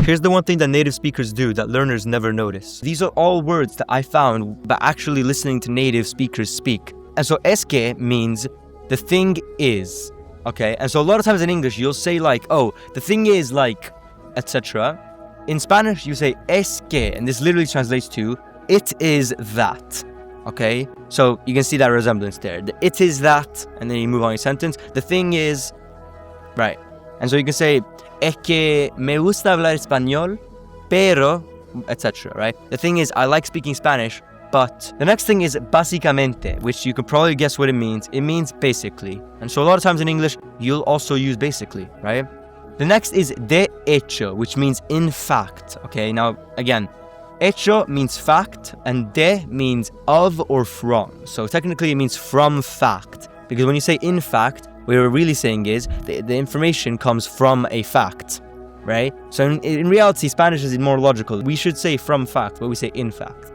Here's the one thing that native speakers do that learners never notice. These are all words that I found by actually listening to native speakers speak. And so es que means the thing is, okay? And so a lot of times in English, you'll say like, oh, the thing is like, etc. In Spanish, you say es que, and this literally translates to, it is that, okay? So you can see that resemblance there. The it is that, and then you move on your sentence. The thing is, right? And so you can say, es que me gusta hablar español, pero, etc., right? The thing is, I like speaking Spanish, but the next thing is básicamente, which you can probably guess what it means. It means basically. And so a lot of times in English, you'll also use basically, right? The next is de hecho, which means in fact, okay? Now, again, hecho means fact, and de means of or from. So technically it means from fact, because when you say in fact, what we're really saying is the information comes from a fact, right? So in reality, Spanish is more logical. We should say from fact, but we say in fact.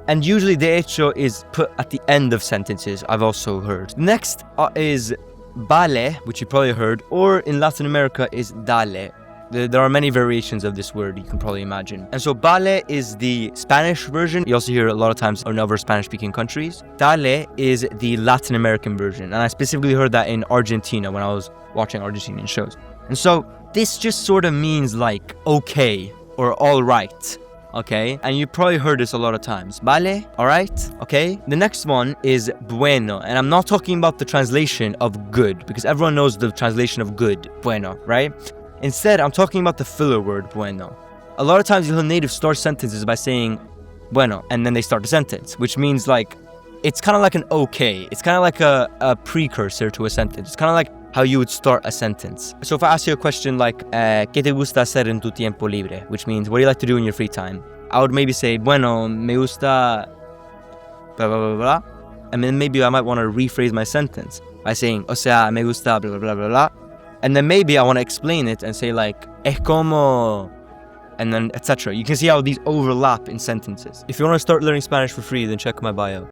And usually de hecho is put at the end of sentences, I've also heard. Next is vale, which you probably heard, or in Latin America is dale. There are many variations of this word, you can probably imagine. And so vale is the Spanish version. You also hear it a lot of times in other Spanish-speaking countries. Dale is the Latin American version. And I specifically heard that in Argentina when I was watching Argentinian shows. And so this just sort of means like okay or all right. Okay, and you probably heard this a lot of times. Vale, all right, okay. The next one is bueno, and I'm not talking about the translation of good, because everyone knows the translation of good, bueno, right? Instead, I'm talking about the filler word bueno. A lot of times you'll hear natives start sentences by saying bueno, and then they start the sentence, which means like, it's kind of like an okay. It's kind of like a precursor to a sentence. It's kind of like how you would start a sentence. So if I ask you a question like, ¿qué te gusta hacer en tu tiempo libre? Which means, what do you like to do in your free time? I would maybe say, bueno, me gusta blah, blah, blah, blah. And then maybe I might want to rephrase my sentence by saying, o sea, me gusta blah, blah, blah, blah, blah. And then maybe I want to explain it and say like, es como, and then etc. You can see how these overlap in sentences. If you want to start learning Spanish for free, then check my bio.